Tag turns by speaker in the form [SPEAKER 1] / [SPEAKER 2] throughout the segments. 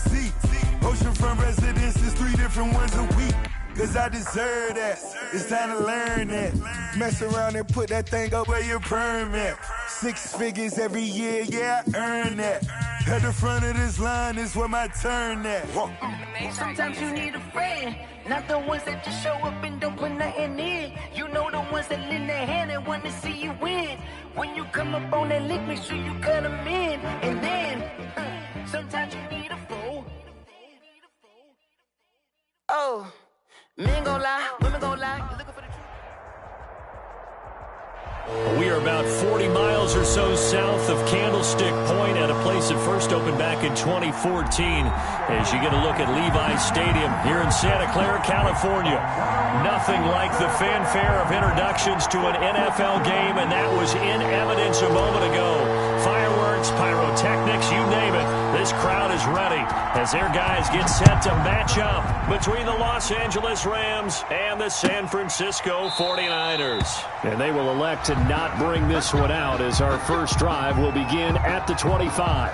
[SPEAKER 1] seat. Oceanfront residences, 3 different ones a week. Cause I deserve that. It's time to learn that. Mess around and put that thing up where your permit. 6 figures every year, yeah, I earn that. At the front of this line is where my turn at.
[SPEAKER 2] Sometimes you need a friend, not the ones that just show up and don't put nothing in. You know the ones that lend their hand and want to see you win. When you come up on that lick, make sure you cut them in. And then, sometimes you need a fool. Oh, men gon' lie, women gon' lie. You're looking for the truth.
[SPEAKER 3] We are about 40 miles or so south of Candlestick Point at a place that first opened back in 2014. As you get a look at Levi's Stadium here in Santa Clara, California. Nothing like the fanfare of introductions to an NFL game, and that was in evidence a moment ago. Fireworks, pyrotechnics, you name it. This crowd is ready as their guys get set to match up between the Los Angeles Rams and the San Francisco 49ers. And they will elect to not bring this one out as our first drive will begin at the 25.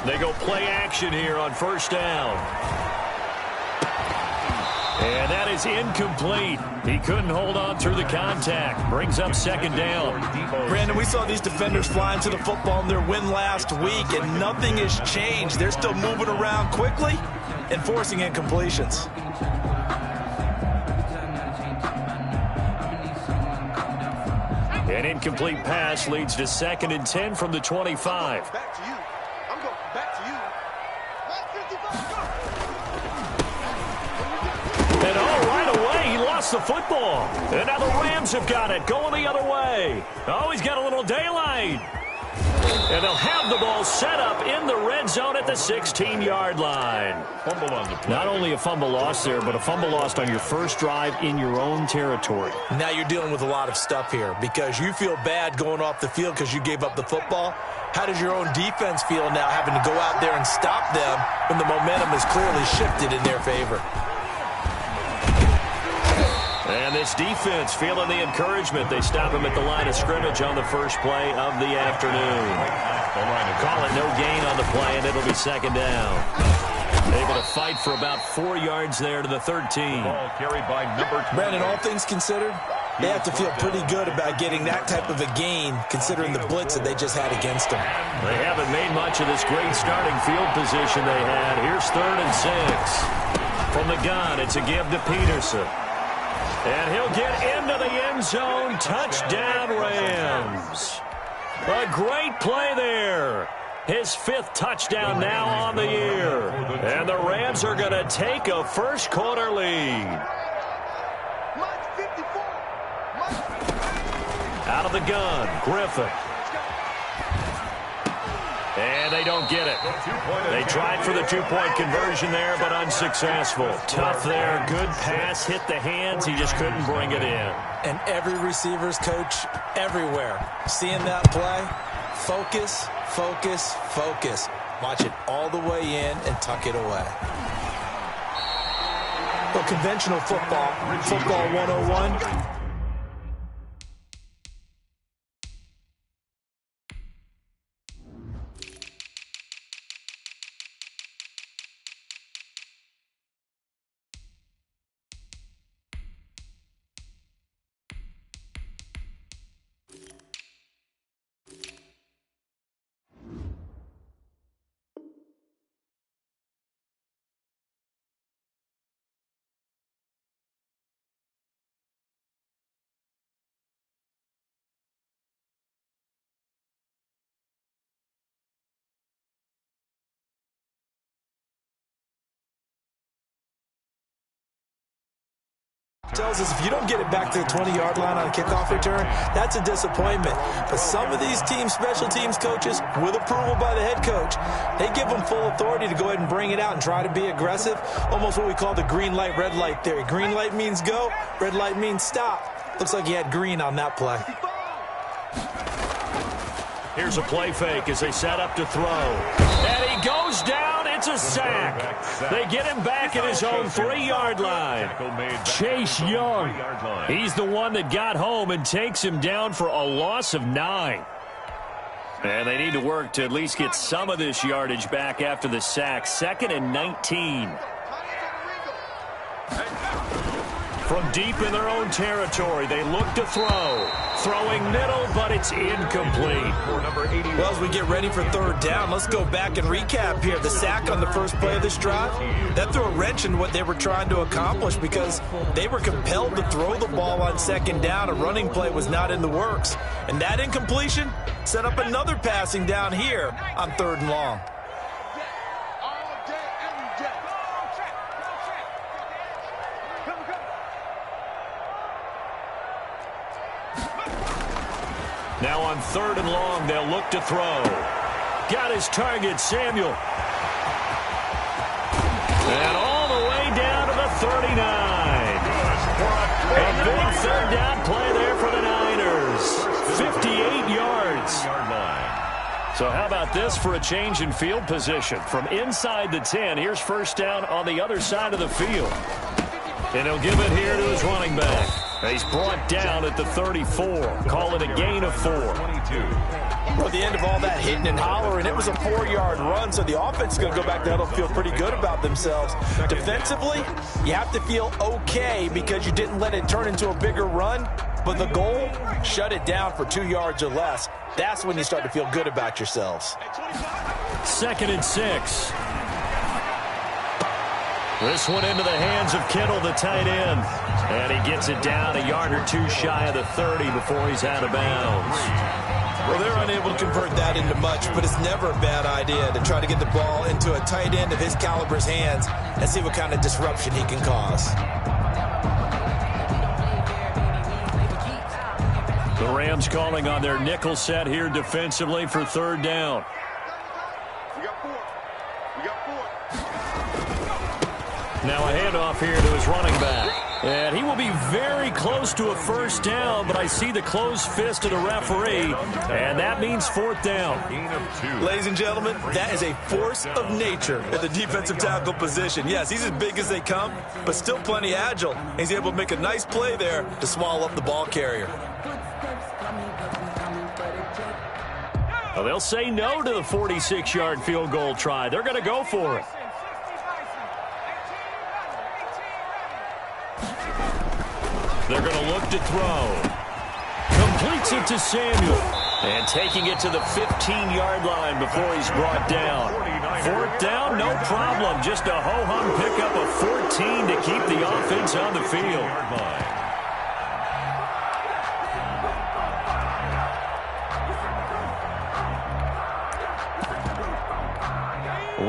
[SPEAKER 3] They go play action here on first down. And that is incomplete. He couldn't hold on through the contact. Brings up second down.
[SPEAKER 4] Brandon, we saw these defenders flying to the football in their win last week, and nothing has changed. They're still moving around quickly and forcing incompletions.
[SPEAKER 3] An incomplete pass leads to 2nd and 10 from the 25.
[SPEAKER 5] Back to you. I'm going back to you.
[SPEAKER 3] And right away, he lost the football. And now the Rams have got it, going the other way. Oh, he's got a little daylight. And they'll have the ball set up in the red zone at the 16-yard line.
[SPEAKER 6] Fumble on the play.
[SPEAKER 3] Not only a fumble lost there, but a fumble lost on your first drive in your own territory.
[SPEAKER 4] Now you're dealing with a lot of stuff here because you feel bad going off the field because you gave up the football. How does your own defense feel now having to go out there and stop them when the momentum is clearly shifted in their favor?
[SPEAKER 3] And this defense feeling the encouragement. They stop him at the line of scrimmage on the first play of the afternoon. Call it no gain on the play, and it'll be second down. Able to fight for about 4 yards there to the 13.
[SPEAKER 6] Ball carried by number 20.
[SPEAKER 4] Brandon, all things considered, they have to feel pretty good about getting that type of a gain considering the blitz that they just had against them.
[SPEAKER 3] They haven't made much of this great starting field position they had. Here's 3rd and 6. From the gun, it's a give to Peterson. And he'll get into the end zone. Touchdown, Rams. A great play there. His 5th touchdown now on the year. And the Rams are going to take a first-quarter lead. Out of the gun, Griffin. And they don't get it. They tried for the 2-point conversion there, but unsuccessful. Tough there. Good pass. Hit the hands. He just couldn't bring it in.
[SPEAKER 4] And every receiver's coach everywhere seeing that play, focus, focus, focus. Watch it all the way in and tuck it away. Well, conventional football 101. tells us if you don't get it back to the 20-yard line on a kickoff return, that's a disappointment. But some of these special teams coaches, with approval by the head coach, they give them full authority to go ahead and bring it out and try to be aggressive, almost what we call the green light, red light theory. Green light means go, red light means stop. Looks like he had green on that play.
[SPEAKER 3] Here's a play fake as they set up to throw. And he goes down. It's a sack. They get him back at his own 3-yard line. Chase Young. He's the one that got home and takes him down for a loss of 9. And they need to work to at least get some of this yardage back after the sack. 2nd and 19. From deep in their own territory, they look to throw. Throwing middle, but it's incomplete.
[SPEAKER 4] Well, as we get ready for 3rd down, let's go back and recap here. The sack on the first play of this drive, that threw a wrench in what they were trying to accomplish because they were compelled to throw the ball on 2nd down. A running play was not in the works. And that incompletion set up another passing down here on 3rd and long.
[SPEAKER 3] Now on 3rd and long, they'll look to throw. Got his target, Samuel. And all the way down to the 39. A big 3rd down play there for the Niners. 58 yards. So how about this for a change in field position? From inside the 10, here's 1st down on the other side of the field. And he'll give it here to his running back. He's brought down at the 34. Call it a gain of 4.
[SPEAKER 4] Well, at the end of all that hitting and hollering, it was a 4-yard run, so the offense is going to go back there and feel pretty good about themselves. Defensively, you have to feel okay because you didn't let it turn into a bigger run, but the goal, shut it down for 2 yards or less. That's when you start to feel good about yourselves.
[SPEAKER 3] 2nd and 6. This one into the hands of Kittle, the tight end. And he gets it down a yard or 2 shy of the 30 before he's out of bounds.
[SPEAKER 4] Well, they're unable to convert that into much, but it's never a bad idea to try to get the ball into a tight end of his caliber's hands and see what kind of disruption he can cause.
[SPEAKER 3] The Rams calling on their nickel set here defensively for 3rd down. Now a handoff here to his running back. And he will be very close to a 1st down, but I see the closed fist of the referee, and that means 4th down.
[SPEAKER 4] Ladies and gentlemen, that is a force of nature at the defensive tackle position. Yes, he's as big as they come, but still plenty agile. He's able to make a nice play there to swallow up the ball carrier.
[SPEAKER 3] Well, they'll say no to the 46-yard field goal try. They're going to go for it. They're going to look to throw. Completes it to Samuel. And taking it to the 15-yard line before he's brought down. 4th down, no problem. Just a ho-hum pickup of 14 to keep the offense on the field.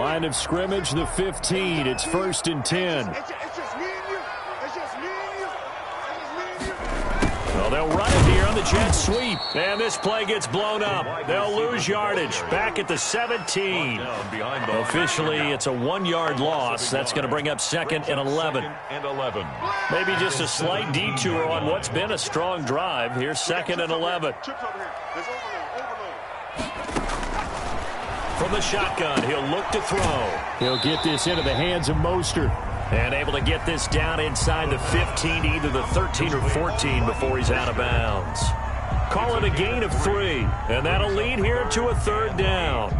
[SPEAKER 3] Line of scrimmage, the 15. It's 1st and 10. Well, they'll run it here on the jet sweep. And this play gets blown up. They'll lose yardage. Back at the 17. Officially, it's a 1-yard loss. That's going to bring up 2nd and 11. Maybe just a slight detour on what's been a strong drive. Here's 2nd and 11. From the shotgun, he'll look to throw. He'll get this into the hands of Mostert. And able to get this down inside the 15, either the 13 or 14 before he's out of bounds. Call it a gain of 3. And that'll lead here to a 3rd down.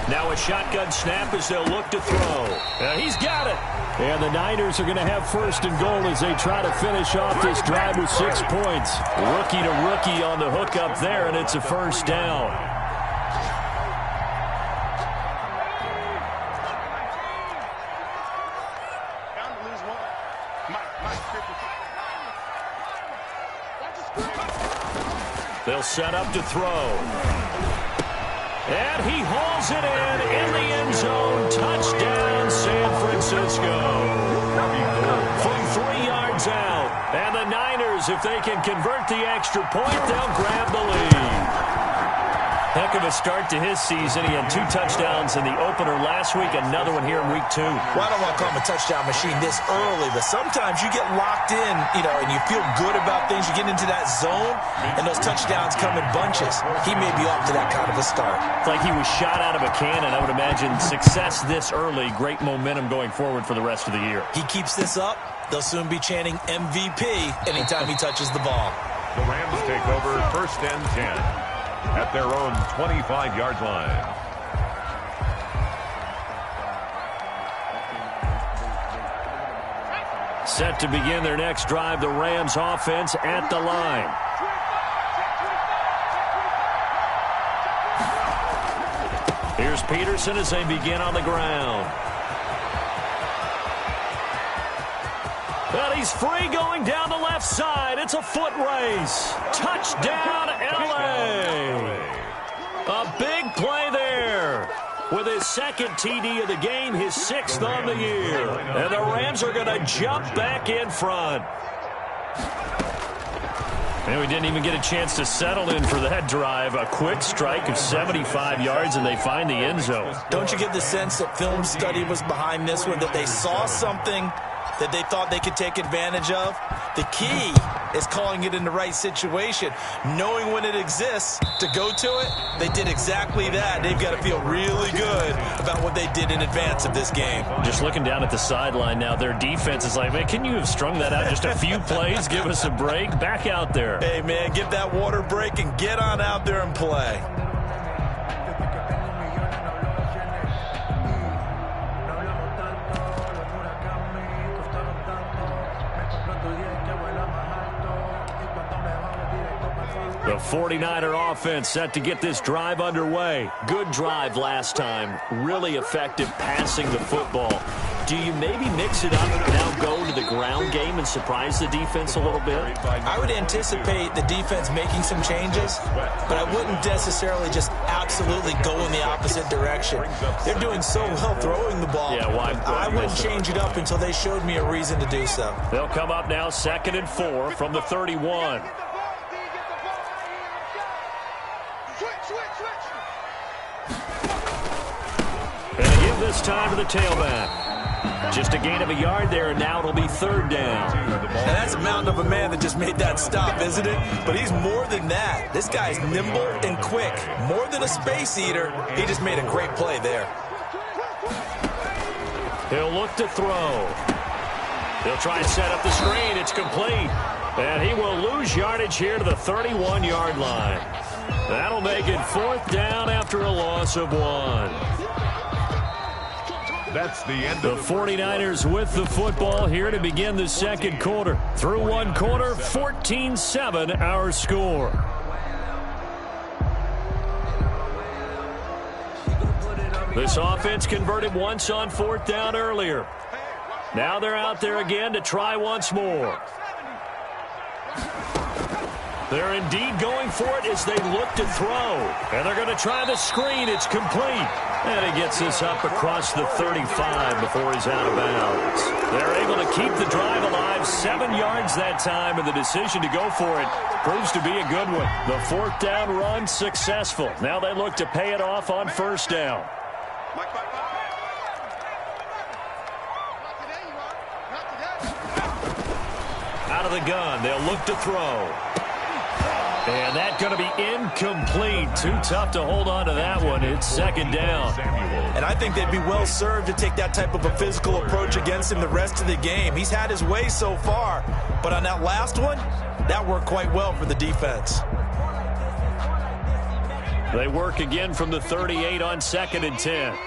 [SPEAKER 3] Now a shotgun snap as they'll look to throw. He's got it. And the Niners are going to have 1st and goal as they try to finish off this drive with 6 points. Rookie to rookie on the hook up there, and it's a 1st down. They'll set up to throw. And he hauls it in the end zone. Touchdown, San Francisco. From 3 yards out. And the Niners, if they can convert the extra point, they'll grab the lead. Heck of a start to his season. He had 2 touchdowns in the opener last week, another one here in week 2.
[SPEAKER 4] Well, I don't want to call him a touchdown machine this early, but sometimes you get locked in, and you feel good about things. You get into that zone, and those touchdowns come in bunches. He may be off to that kind of a start.
[SPEAKER 3] It's like he was shot out of a cannon. I would imagine success this early, great momentum going forward for the rest of the year.
[SPEAKER 4] He keeps this up, they'll soon be chanting MVP anytime he touches the ball.
[SPEAKER 6] The Rams take over 1st and 10. At their own 25-yard line.
[SPEAKER 3] Set to begin their next drive, the Rams offense at the line. Here's Peterson as they begin on the ground. But he's free going down the left side. It's a foot race. Touchdown, L.A. A big play there. With his 2nd TD of the game, his 6th on the year. And the Rams are going to jump back in front. And we didn't even get a chance to settle in for that drive. A quick strike of 75 yards, and they find the end zone.
[SPEAKER 4] Don't you get the sense that film study was behind this one, that they saw something that they thought they could take advantage of? The key is calling it in the right situation, knowing when it exists to go to it. They did exactly that. They've got to feel really good about what they did in advance of this game.
[SPEAKER 3] Just looking down at the sideline now, their defense is like, man, can you have strung that out just a few plays? Give us a break. Back out there.
[SPEAKER 4] Hey, man, give that water break and get on out there and play.
[SPEAKER 3] The 49er offense set to get this drive underway. Good drive last time. Really effective passing the football. Do you maybe mix it up and now go to the ground game and surprise the defense a little bit?
[SPEAKER 4] I would anticipate the defense making some changes, but I wouldn't necessarily just absolutely go in the opposite direction. They're doing so well throwing the ball.
[SPEAKER 3] Yeah, why
[SPEAKER 4] I wouldn't change it up until they showed me a reason to do so.
[SPEAKER 3] They'll come up now 2nd and 4 from the 31. And they give this time to the tailback. Just a gain of a yard there, and now it'll be 3rd down.
[SPEAKER 4] Now that's a mountain of a man that just made that stop, isn't it? But he's more than that. This guy's nimble and quick. More than a space eater. He just made a great play there.
[SPEAKER 3] He'll look to throw. He'll try and set up the screen. It's complete. And he will lose yardage here to the 31-yard line. That'll make it 4th down after a loss of 1.
[SPEAKER 6] That's the end
[SPEAKER 3] The
[SPEAKER 6] of
[SPEAKER 3] 49ers with the football here to begin the 2nd quarter. Through 1 quarter, 14-7 our score. This offense converted once on 4th down earlier. Now they're out there again to try once more. They're indeed going for it as they look to throw. And they're going to try the screen. It's complete. And he gets this up across the 35 before he's out of bounds. They're able to keep the drive alive. 7 yards that time, and the decision to go for it proves to be a good one. The 4th down run successful. Now they look to pay it off on 1st down. Out of the gun, they'll look to throw. And that's going to be incomplete. Too tough to hold on to that one. It's 2nd down.
[SPEAKER 4] And I think they'd be well served to take that type of a physical approach against him the rest of the game. He's had his way so far. But on that last one, that worked quite well for the defense.
[SPEAKER 3] They work again from the 38 on 2nd and 10.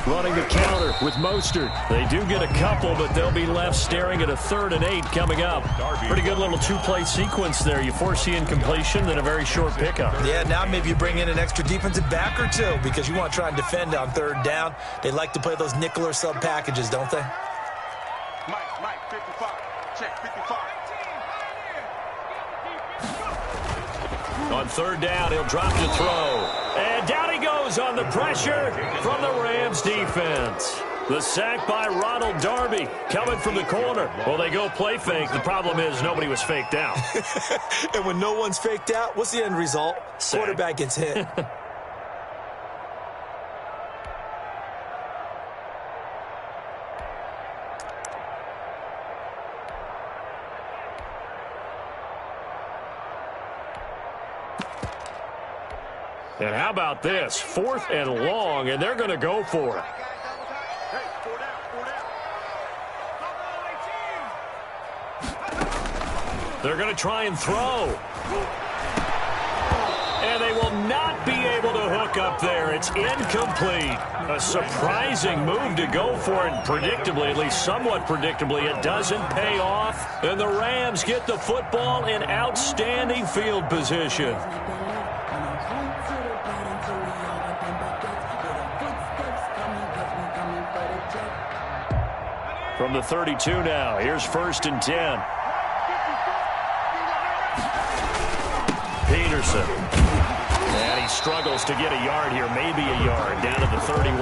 [SPEAKER 3] Running the counter with Mostert. They do get a couple, but they'll be left staring at a 3rd and 8 coming up. Pretty good little 2-play sequence there. You force the incompletion, then a very short pickup.
[SPEAKER 4] Yeah, now maybe you bring in an extra defensive back or two because you want to try and defend on 3rd down. They like to play those nickel or sub packages, don't they?
[SPEAKER 5] Mike, 55. Check, 55.
[SPEAKER 3] On third down, he'll drop to throw. And down he goes on the pressure from the Rams defense. The sack by Ronald Darby coming from the corner. Well, they go play fake. The problem is nobody was faked out.
[SPEAKER 4] And when no one's faked out, what's the end result?
[SPEAKER 3] Sack.
[SPEAKER 4] Quarterback gets hit.
[SPEAKER 3] And how about this? 4th and long, and they're going to go for it. They're going to try and throw. And they will not be able to hook up there. It's incomplete. A surprising move to go for it. Predictably, at least somewhat predictably, it doesn't pay off. And the Rams get the football in outstanding field position. From the 32 now, here's 1st and 10. Peterson. And he struggles to get a yard here, maybe a yard, down to the 31.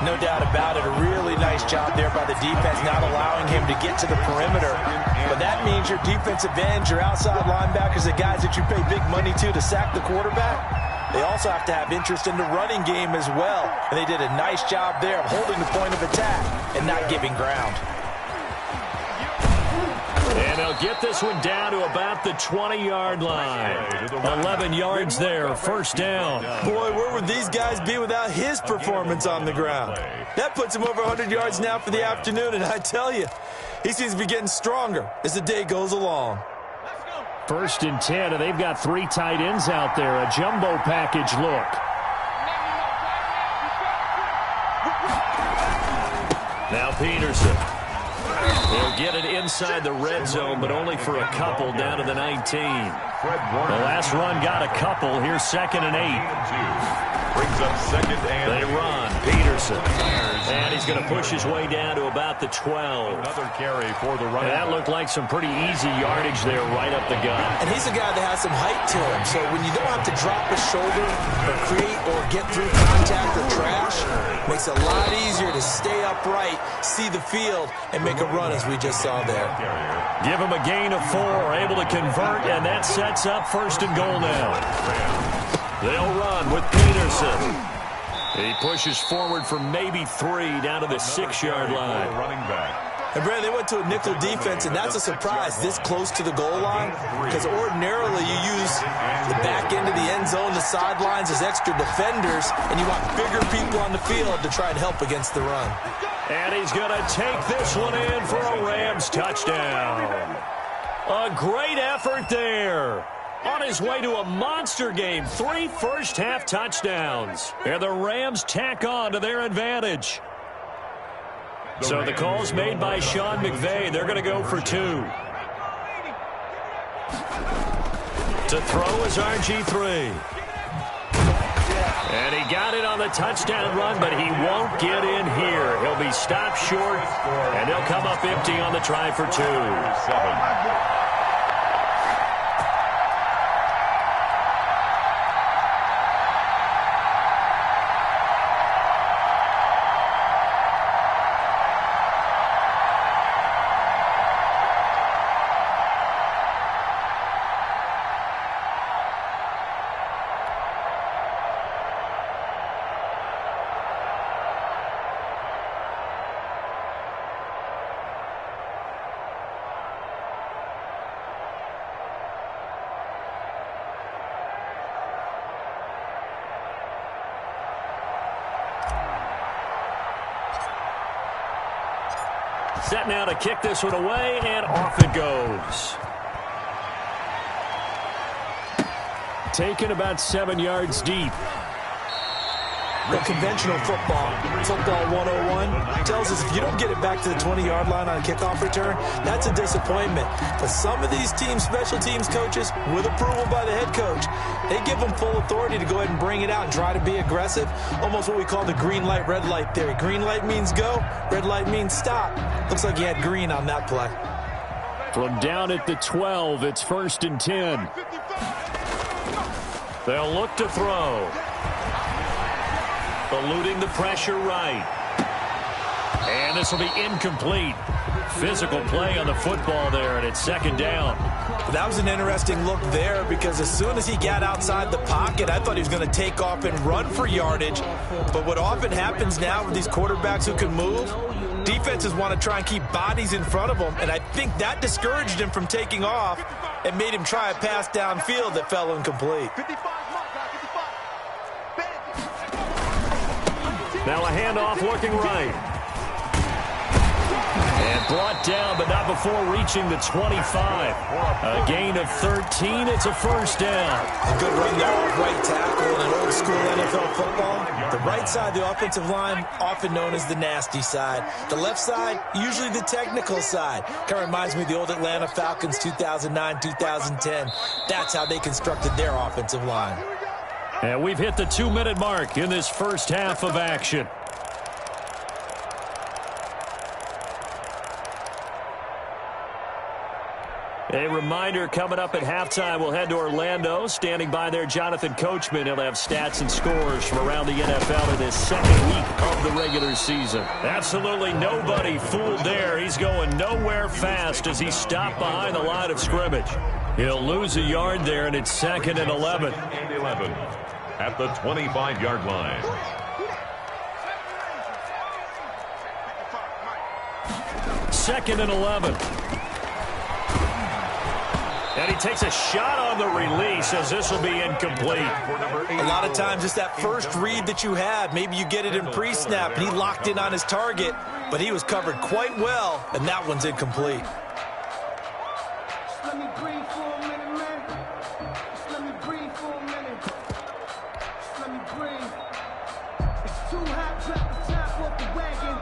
[SPEAKER 4] No doubt about it. A really nice job there by the defense, not allowing him to get to the perimeter. But that means your defensive ends, your outside linebackers, the guys that you pay big money to sack the quarterback, they also have to have interest in the running game as well. And they did a nice job there of holding the point of attack and not giving ground.
[SPEAKER 3] And they'll get this one down to about the 20-yard line. 11 yards there, 1st down.
[SPEAKER 4] Boy, where would these guys be without his performance on the ground? That puts him over 100 yards now for the afternoon, and I tell you, he seems to be getting stronger as the day goes along.
[SPEAKER 3] 1st and 10, and they've got 3 tight ends out there. A jumbo package look. Now Peterson. He'll get it inside the red zone, but only for a couple, down to the 19. The last run got a couple. Here's 2nd and 8.
[SPEAKER 6] Brings up 2nd and
[SPEAKER 3] They run. Peterson. And he's going to push his way down to about the 12.
[SPEAKER 6] Another carry for the running
[SPEAKER 3] That looked like some pretty easy yardage there right up the gut.
[SPEAKER 4] And he's a guy that has some height to him. So when you don't have to drop a shoulder or create or get through contact or trash, it makes it a lot easier to stay upright, see the field, and make a run as we just saw there.
[SPEAKER 3] Give him a gain of 4, able to convert, and that sets up 1st and goal now. They'll run with Peterson. He pushes forward for maybe 3 down to the 6-yard line.
[SPEAKER 6] running back.
[SPEAKER 4] And, Brandon, they went to a nickel defense, and that's a surprise this close to the goal line because ordinarily you use the back end of the end zone, the sidelines as extra defenders, and you want bigger people on the field to try and help against the run.
[SPEAKER 3] And he's going to take this one in for a Rams touchdown. A great effort there. On his way to a monster game, 3 first-half touchdowns. And the Rams tack on to their advantage. So the call's made by Sean McVay. They're going to go for 2. To throw is RG3. And he got it on the touchdown run, but he won't get in here. He'll be stopped short, and he'll come up empty on the try for 2.
[SPEAKER 6] 7.
[SPEAKER 3] Set now to kick this one away, and off it goes. Taken about 7 yards deep.
[SPEAKER 4] The conventional football 101, tells us if you don't get it back to the 20-yard line on a kickoff return, that's a disappointment. But some of these teams, special teams coaches, with approval by the head coach, they give them full authority to go ahead and bring it out and try to be aggressive. Almost what we call the green light, red light theory. Green light means go, red light means stop. Looks like he had green on that play.
[SPEAKER 3] From down at the 12, it's 1st and 10. They'll look to throw. Eluding the pressure right. And this will be incomplete. Physical play on the football there, and it's second down.
[SPEAKER 4] That was an interesting look there because as soon as he got outside the pocket, I thought he was going to take off and run for yardage. But what often happens now with these quarterbacks who can move, defenses want to try and keep bodies in front of them, and I think that discouraged him from taking off and made him try a pass downfield that fell incomplete.
[SPEAKER 3] Now a handoff looking right. And brought down, but not before reaching the 25. A gain of 13. It's a first down.
[SPEAKER 4] A good run there off right tackle in an old school NFL football. The right side of the offensive line, often known as the nasty side. The left side, usually the technical side. Kind of reminds me of the old Atlanta Falcons 2009, 2010. That's how they constructed their offensive line.
[SPEAKER 3] And we've hit the 2-minute mark in this first half of action. A reminder, coming up at halftime, we'll head to Orlando. Standing by there, Jonathan Coachman. He'll have stats and scores from around the NFL in this second week of the regular season. Absolutely nobody fooled there. He's going nowhere fast as he stopped behind the line of scrimmage. He'll lose a yard there, and it's 2nd and 11.
[SPEAKER 6] At the 25-yard line.
[SPEAKER 3] 2nd and 11. And he takes a shot on the release as this will be incomplete.
[SPEAKER 4] A lot of times it's that first read that you have. Maybe you get it in pre-snap, and he locked in on his target, but he was covered quite well, and that one's incomplete.
[SPEAKER 7] Let me breathe for a minute, man. Just let me breathe for a minute. Just let me breathe. It's too hot, drop the top off the wagon.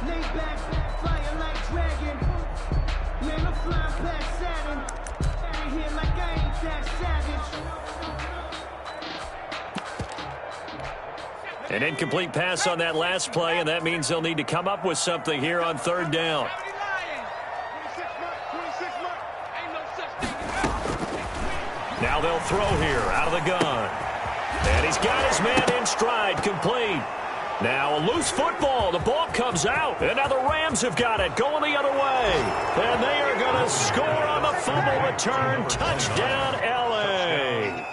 [SPEAKER 7] Lay back, flying like dragon. Man, I'm flying past Saturn. Out of here like I ain't that savage.
[SPEAKER 3] An incomplete pass on that last play, and that means they'll need to come up with something here on 3rd down. Now they'll throw here out of the gun. And he's got his man in stride, complete. Now a loose football. The ball comes out. And now the Rams have got it, going the other way. And they are going to score on the fumble return. Touchdown, L.A.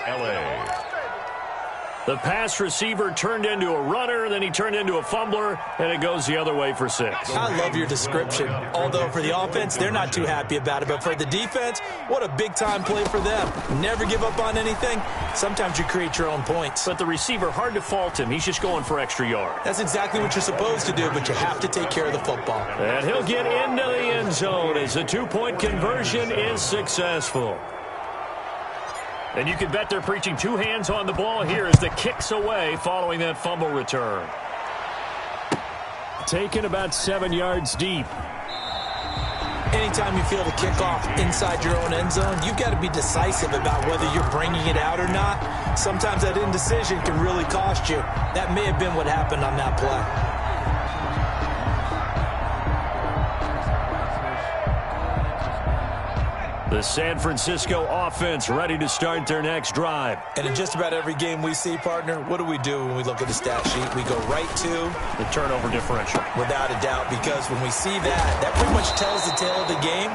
[SPEAKER 3] The pass receiver turned into a runner, then he turned into a fumbler, and it goes the other way for 6.
[SPEAKER 4] I love your description. Although for the offense, they're not too happy about it. But for the defense, what a big-time play for them. Never give up on anything. Sometimes you create your own points.
[SPEAKER 3] But the receiver, hard to fault him. He's just going for extra yard.
[SPEAKER 4] That's exactly what you're supposed to do, but you have to take care of the football.
[SPEAKER 3] And he'll get into the end zone as the 2-point conversion is successful. And you can bet they're preaching 2 hands on the ball here as the kick's away following that fumble return. Taken about 7 yards deep.
[SPEAKER 4] Anytime you feel the kickoff inside your own end zone, you've got to be decisive about whether you're bringing it out or not. Sometimes that indecision can really cost you. That may have been what happened on that play.
[SPEAKER 3] The San Francisco offense ready to start their next drive.
[SPEAKER 4] And in just about every game we see, partner, what do we do when we look at the stat sheet? We go right to
[SPEAKER 3] the turnover differential.
[SPEAKER 4] Without a doubt, because when we see that pretty much tells the tale of the game.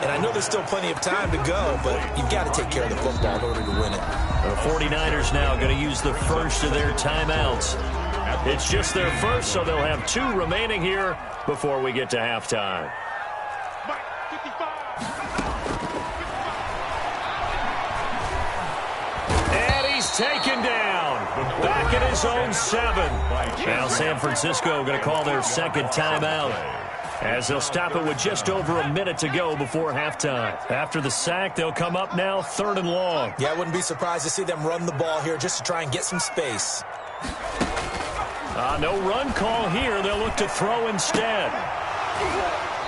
[SPEAKER 4] And I know there's still plenty of time to go, but you've got to take care of the football in order to win it.
[SPEAKER 3] The 49ers now going to use the first of their timeouts. It's just their first, so they'll have 2 remaining here before we get to halftime. Taken down, back at his own 7. Now San Francisco going to call their second timeout as they'll stop it with just over a minute to go before halftime. After the sack, they'll come up now 3rd and long.
[SPEAKER 4] Yeah, I wouldn't be surprised to see them run the ball here just to try and get some space.
[SPEAKER 3] No run call here. They'll look to throw instead.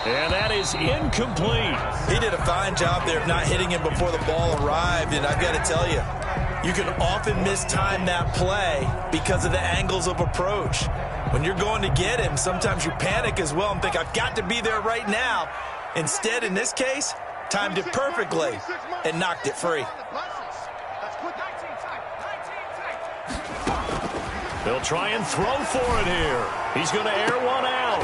[SPEAKER 3] And that is incomplete.
[SPEAKER 4] He did a fine job there of not hitting him before the ball arrived, and I've got to tell you, you can often mistime that play because of the angles of approach. When you're going to get him, sometimes you panic as well and think, I've got to be there right now. Instead, in this case, timed it perfectly and knocked it free.
[SPEAKER 3] They'll try and throw for it here. He's going to air one out.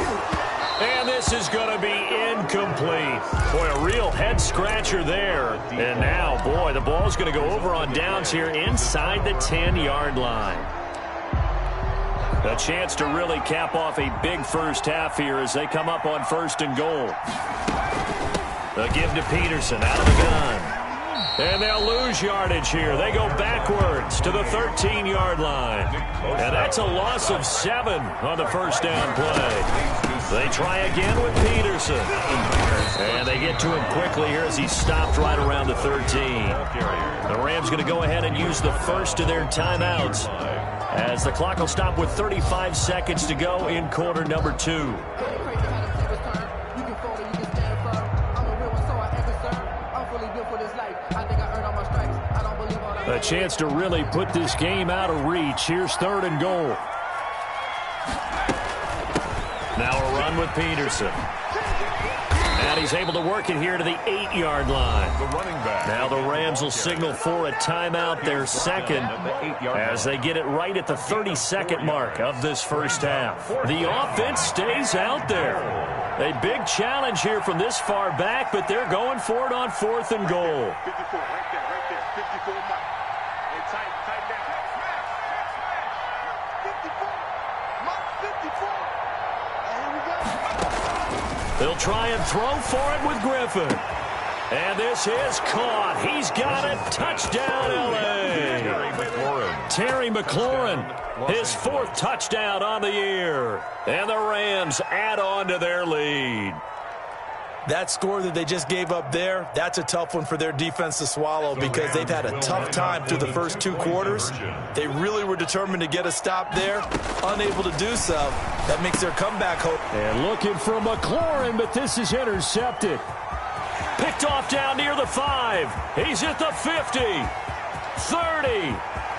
[SPEAKER 3] And this is going to be incomplete. Boy, a real head-scratcher there. And now, boy, the ball's going to go over on downs here inside the 10-yard line. A chance to really cap off a big first half here as they come up on 1st and goal. They'll give to Peterson out of the gun. And they'll lose yardage here. They go backwards to the 13-yard line. And that's a loss of 7 on the first down play. They try again with Peterson. And they get to him quickly here as he stopped right around the 13. The Rams going to go ahead and use the first of their timeouts as the clock will stop with 35 seconds to go in quarter number 2. A chance to really put this game out of reach. Here's 3rd and goal. Now a run with Peterson. And he's able to work it here to the 8-yard line.
[SPEAKER 6] The running back.
[SPEAKER 3] Now the Rams will signal for a timeout, their second, as they get it right at the 32nd mark of this first half. The offense stays out there. A big challenge here from this far back, but they're going for it on 4th and goal.
[SPEAKER 5] 54, right there, 54 Marc. Hey, tight down. 54, Marc, 54. And here we go.
[SPEAKER 3] They'll try and throw for it with Griffin. And this is caught. He's got it. Touchdown, L.A. Terry McLaurin, his 4th touchdown on the year. And the Rams add on to their lead.
[SPEAKER 4] That score that they just gave up there, that's a tough one for their defense to swallow because they've had a tough time through the first 2 quarters. They really were determined to get a stop there, unable to do so. That makes their comeback hope.
[SPEAKER 3] And looking for McLaurin, but this is intercepted. Picked off down near the 5. He's at the 50, 30,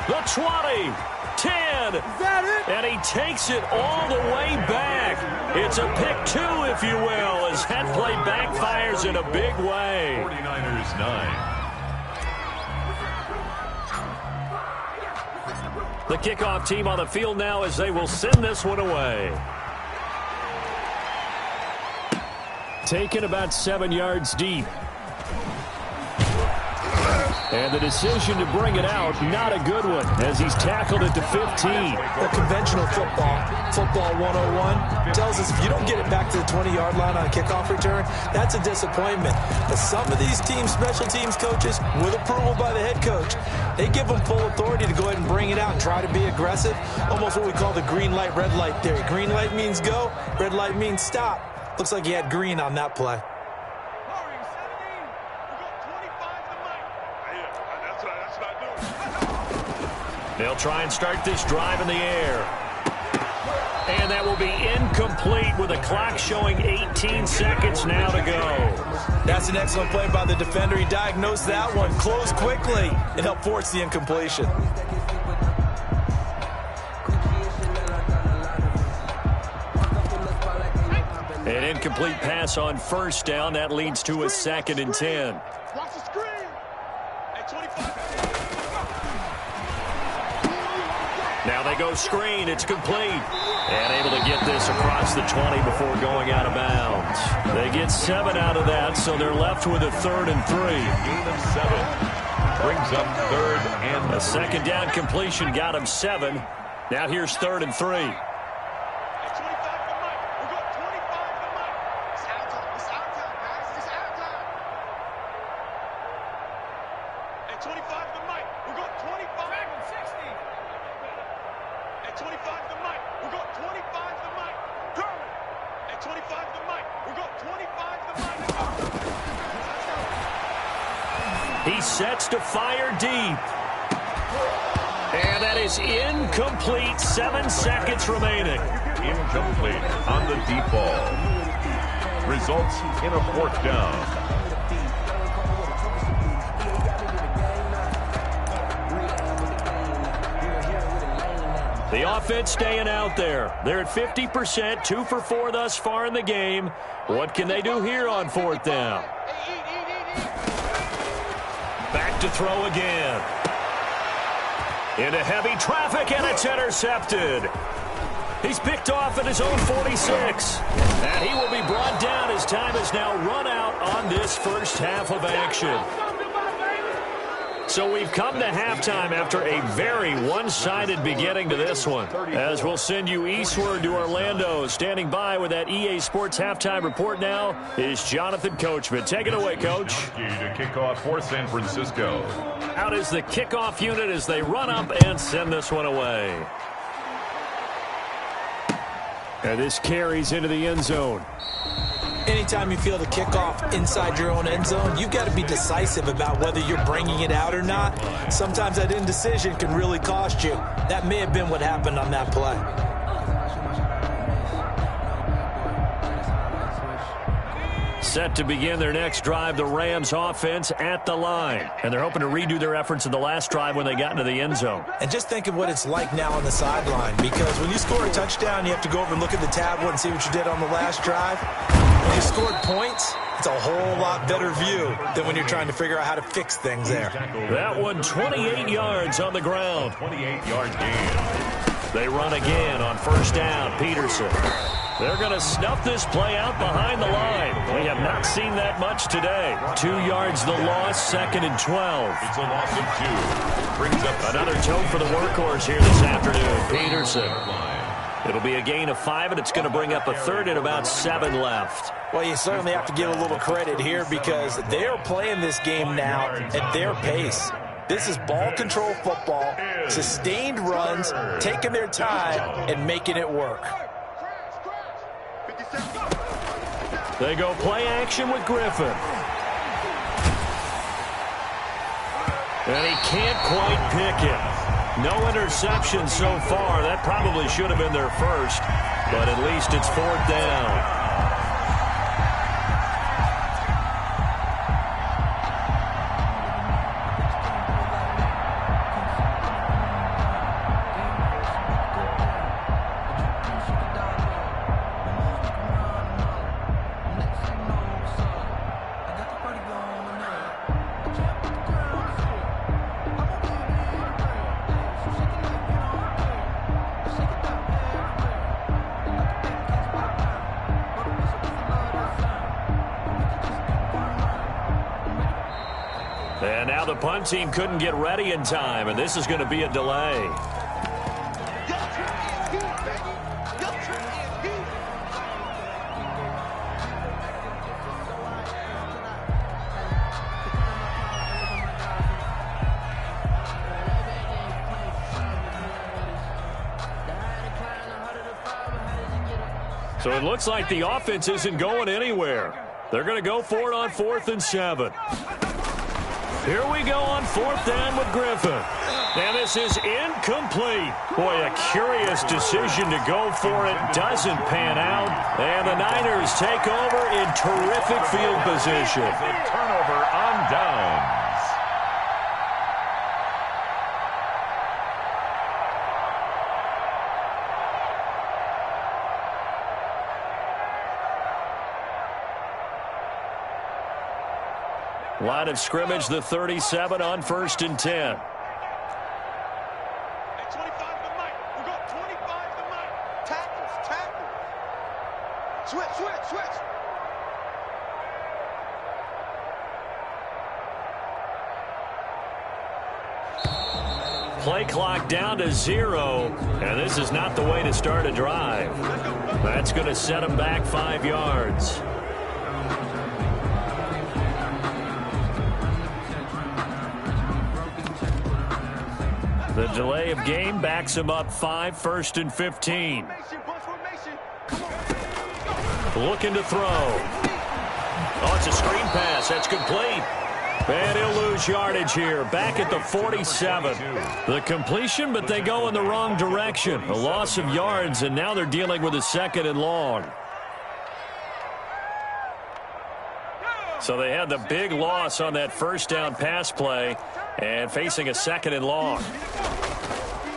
[SPEAKER 3] the 20, 10. Is that it? And he takes it all the way back. It's a pick 2, if you will, as that play backfires in a big way.
[SPEAKER 6] 49ers 9.
[SPEAKER 3] The kickoff team on the field now as they will send this one away. Taken about 7 yards deep. And the decision to bring it out, not a good one, as he's tackled at the 15.
[SPEAKER 4] The conventional football 101, tells us if you don't get it back to the 20-yard line on a kickoff return, that's a disappointment. But some of these teams, special teams coaches, with approval by the head coach, they give them full authority to go ahead and bring it out and try to be aggressive, almost what we call the green light, red light theory. Green light means go, red light means stop. Looks like he had green on that play.
[SPEAKER 3] They'll try and start this drive in the air. And that will be incomplete with the clock showing 18 seconds now to go.
[SPEAKER 4] That's an excellent play by the defender. He diagnosed that one, closed quickly, and helped force the incompletion.
[SPEAKER 3] An incomplete pass on 1st down. That leads to a 2nd and 10.
[SPEAKER 5] Watch the screen. At 25.
[SPEAKER 3] Now they go screen. It's complete. And able to get this across the 20 before going out of bounds. They get 7 out of that, so they're left with a 3rd and 3.
[SPEAKER 6] Gain of 7. Brings up 3rd and
[SPEAKER 3] A 2nd down completion got him 7. Now here's 3rd and 3.
[SPEAKER 5] At 25 to Mike. We got 25 to Mike. It's our time. It's our time, guys. It's our time. At 25 to Mike. We got 25. 60. At 25 to Mike. We got 25 to Mike. German. At 25 to Mike. We got 25 to Mike.
[SPEAKER 3] He sets to fire deep. And that is incomplete. 7 seconds remaining.
[SPEAKER 6] incomplete on the deep ball. Results in a 4th down.
[SPEAKER 3] The offense staying out there. They're at 50%, 2 for 4 thus far in the game. What can they do here on 4th down? Back to throw again. Into heavy traffic, and it's intercepted. He's picked off at his own 46. And he will be brought down as time is now run out on this first half of action. So we've come to halftime after a very one-sided beginning to this one. As we'll send you eastward to Orlando. Standing by with that EA Sports halftime report now is Jonathan Coachman. Take it away, Coach.
[SPEAKER 6] To kick off for San Francisco.
[SPEAKER 3] Out is the kickoff unit as they run up and send this one away. And this carries into the end zone.
[SPEAKER 4] Anytime you feel the kickoff inside your own end zone, you've got to be decisive about whether you're bringing it out or not. Sometimes that indecision can really cost you. That may have been what happened on that play.
[SPEAKER 3] Set to begin their next drive, the Rams offense at the line. And they're hoping to redo their efforts in the last drive when they got into the end zone.
[SPEAKER 4] And just think of what it's like now on the sideline, because when you score a touchdown, you have to go over and look at the tablet and see what you did on the last drive. When you scored points, it's a whole lot better view than when you're trying to figure out how to fix things there.
[SPEAKER 3] That one 28 yards on the ground.
[SPEAKER 6] 28-yard gain.
[SPEAKER 3] They run again on first down. Peterson. They're going to snuff this play out behind the line. We have not seen that much today. 2 yards the loss, 2nd and 12.
[SPEAKER 6] It's a loss of 2. Brings up
[SPEAKER 3] another tote for the workhorse here this afternoon. Peterson. It'll be a gain of 5, and it's going to bring up a 3rd and about 7 left.
[SPEAKER 4] Well, you certainly have to give a little credit here because they are playing this game now at their pace. This is ball control football, sustained runs, taking their time, and making it work.
[SPEAKER 3] They go play action with Griffin. And he can't quite pick it. No interception so far. That probably should have been their first, but at least it's 4th down. And now the punt team couldn't get ready in time, and this is going to be a delay. So it looks like the offense isn't going anywhere. They're going to go for it on 4th and 7. Here we go on 4th down with Griffin. And this is incomplete. Boy, a curious decision to go for it. Doesn't pan out. And the Niners take over in terrific field position.
[SPEAKER 6] Turnover on downs.
[SPEAKER 3] Line of scrimmage, the 37 on 1st and 10.
[SPEAKER 5] At 25 to Mike. We've got 25 to Mike. Tackles. Switch.
[SPEAKER 3] Play clock down to 0, and this is not the way to start a drive. That's going to set them back 5 yards. The delay of game backs him up 5, 1st and 15. Looking to throw. Oh, it's a screen pass. That's complete. And he'll lose yardage here. Back at the 47. The completion, but they go in the wrong direction. A loss of yards, and now they're dealing with a 2nd and long. So they had the big loss on that first down pass play and facing a 2nd and long.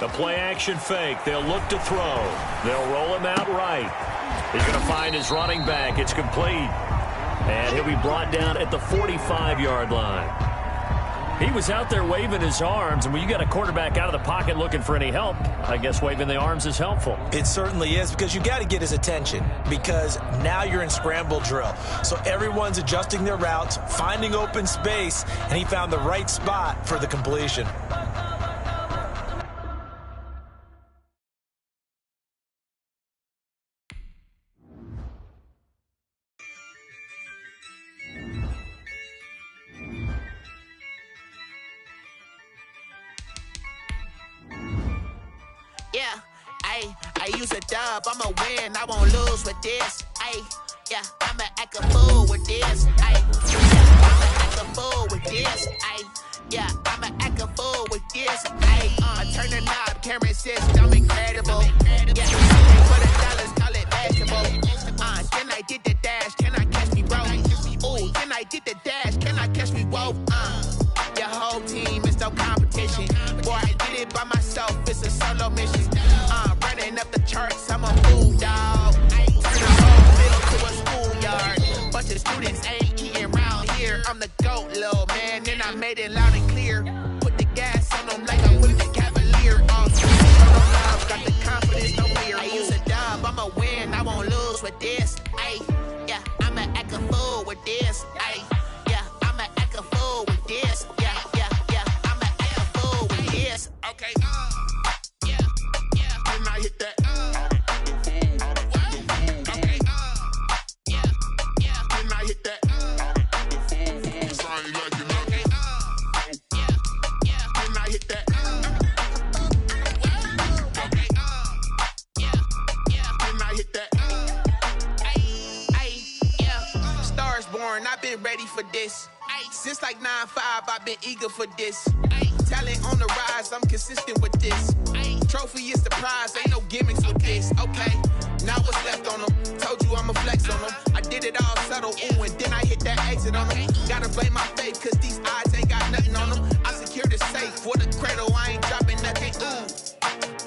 [SPEAKER 3] The play action fake. They'll look to throw. They'll roll him out right. He's going to find his running back. It's complete. And he'll be brought down at the 45-yard line. He was out there waving his arms, and when you got a quarterback out of the pocket looking for any help, I guess waving the arms is helpful.
[SPEAKER 4] It certainly is, because you got to get his attention, because now you're in scramble drill. So everyone's adjusting their routes, finding open space, and he found the right spot for the completion.
[SPEAKER 8] Yeah, I use a dub, I'ma win, I won't lose with this. Yeah, I'ma act a fool with this. I'ma act a fool with this. Yeah, I'ma act a fool with this. I turn the knob, camera says I'm incredible. Yeah, for the dollars, call it basketball. Then I did the dash, can I catch me, bro? Ooh, then I did the dash, can I catch me, whoa? Your whole team is no competition. Boy, I did it by myself, it's a solo mission. Running up the charts, I'm a fool, dog. Turn the whole middle to a schoolyard. Bunch of students ain't eating round here. I'm the GOAT, little man, and I made it loud and clear. Put the gas on them like I'm with the Cavalier. Got the confidence, no fear. I use a dub, I'ma win, I won't lose with this. Yeah, I'ma act a fool with this. Yeah, I'ma act a fool with this. Yeah, I'ma act a fool with this. Okay, yeah, then I hit that. Okay, yeah, then I hit that. Sorry, like you know. Okay, yeah, then I hit that. Okay, yeah, then I hit that. Yeah, stars born, I've been ready for this. Since like 9-5, I've been eager for this. Talent on the rise, I'm consistent with this. Trophy is the prize, ain't no gimmicks with this. Okay, now what's left on them? Told you I'ma flex on them. I did it all subtle, ooh, and then I hit that exit on them. Gotta blame my faith, cause these odds ain't got nothing on them. I secured the safe for the cradle, I ain't dropping nothing, ooh.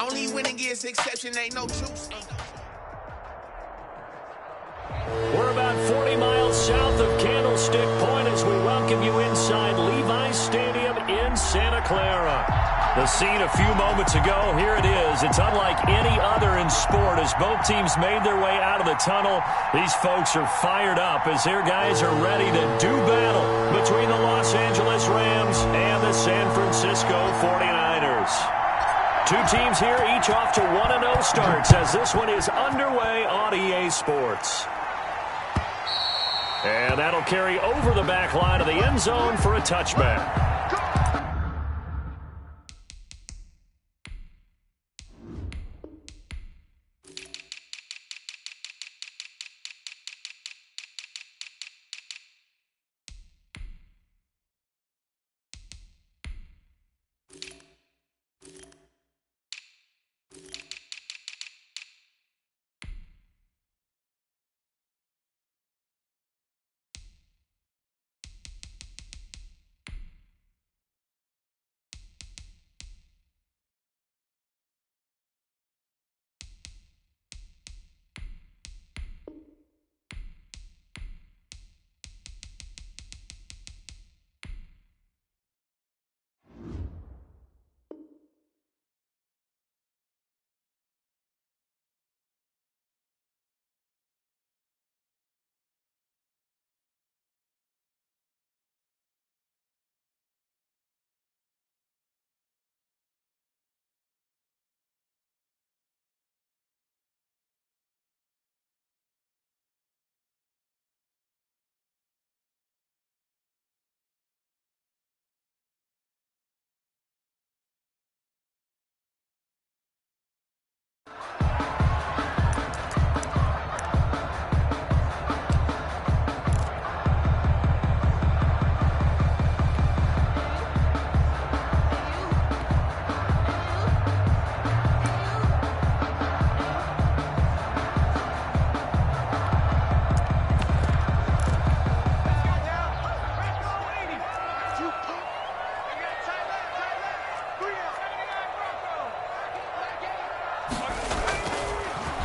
[SPEAKER 8] Only winning is exception, ain't no truce.
[SPEAKER 3] We're about 40 miles south of Candlestick Point as we welcome you inside Levi Stadium in Santa Clara. The scene a few moments ago, here it is. It's unlike any other in sport as both teams made their way out of the tunnel. These folks are fired up as their guys are ready to do battle between the Los Angeles Rams and the San Francisco 49ers. Two teams here, each off to 1-0 starts as this one is underway on EA Sports. And that'll carry over the back line of the end zone for a touchback.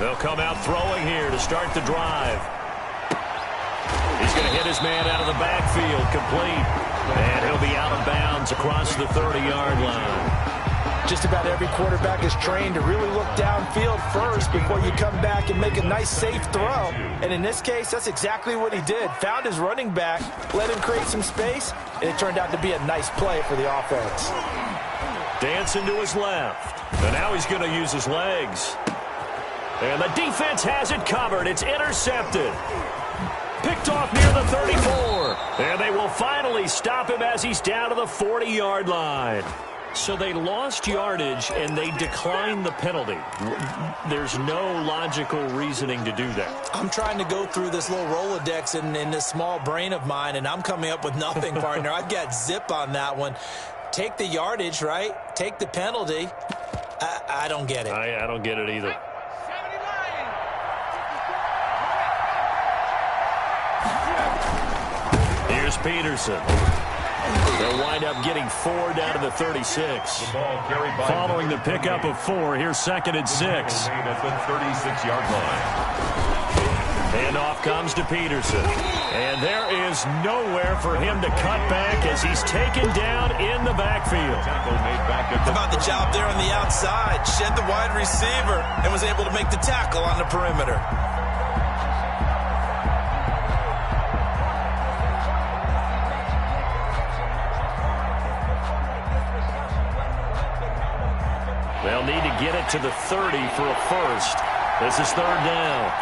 [SPEAKER 3] They'll come out throwing here to start the drive. He's going to hit his man out of the backfield, complete. And he'll be out of bounds runs across the 30-yard line.
[SPEAKER 4] Just about every quarterback is trained to really look downfield first before you come back and make a nice, safe throw. And in this case, that's exactly what he did. Found his running back, let him create some space, and it turned out to be a nice play for the offense.
[SPEAKER 3] Dancing to his left. And now he's going to use his legs. And the defense has it covered. It's intercepted. Picked off near the 34. And they will finally stop him as he's down to the 40-yard line. So they lost yardage, and they declined the penalty. There's no logical reasoning to do that.
[SPEAKER 4] I'm trying to go through this little Rolodex in this small brain of mine, and I'm coming up with nothing, partner. I've got zip on that one. Take the yardage, right? Take the penalty. I don't get it.
[SPEAKER 3] I don't get it either. Here's Peterson. They'll wind up getting 4 down to the 36. Following the pickup of 4, here's 2nd and 6.
[SPEAKER 6] At the 36-yard line.
[SPEAKER 3] And off comes to Peterson. And there is nowhere for him to cut back as he's taken down in the backfield.
[SPEAKER 4] How about the job there on the outside? Shed the wide receiver and was able to make the tackle on the perimeter.
[SPEAKER 3] They'll need to get it to the 30 for a first. This is 3rd down.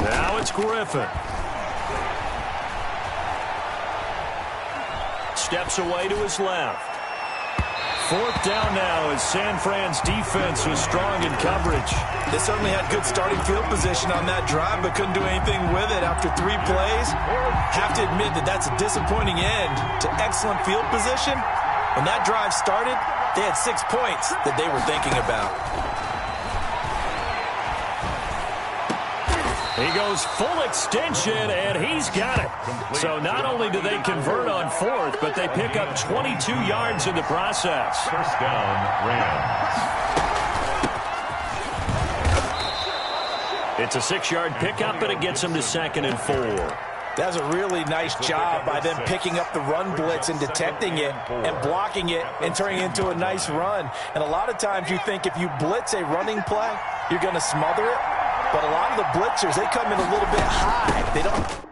[SPEAKER 3] Now it's Griffin. Steps away to his left. 4th down now as San Fran's defense was strong in coverage.
[SPEAKER 4] They certainly had good starting field position on that drive, but couldn't do anything with it after 3 plays. Have to admit that that's a disappointing end to excellent field position. When that drive started, they had 6 points that they were thinking about.
[SPEAKER 3] He goes full extension, and he's got it. So not only do they convert on 4th, but they pick up 22 yards in the process.
[SPEAKER 6] First down, Rams.
[SPEAKER 3] It's a 6-yard pickup, and it gets them to 2nd and 4.
[SPEAKER 4] That's a really nice job by them picking up the run blitz and detecting it and blocking it and turning it into a nice run. And a lot of times you think if you blitz a running play, you're going to smother it. But a lot of the blitzers, they come in a little bit high. They don't